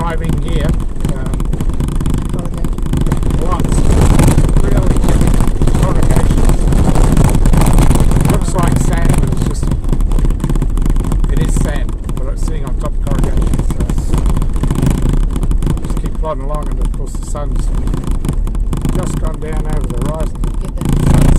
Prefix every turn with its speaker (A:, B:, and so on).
A: driving gear. Lots. Really corrugations. It looks like sand, but it's just, it is sand, but it's sitting on top of corrugations. So just keep plodding along, and of course the sun's just gone down over the horizon.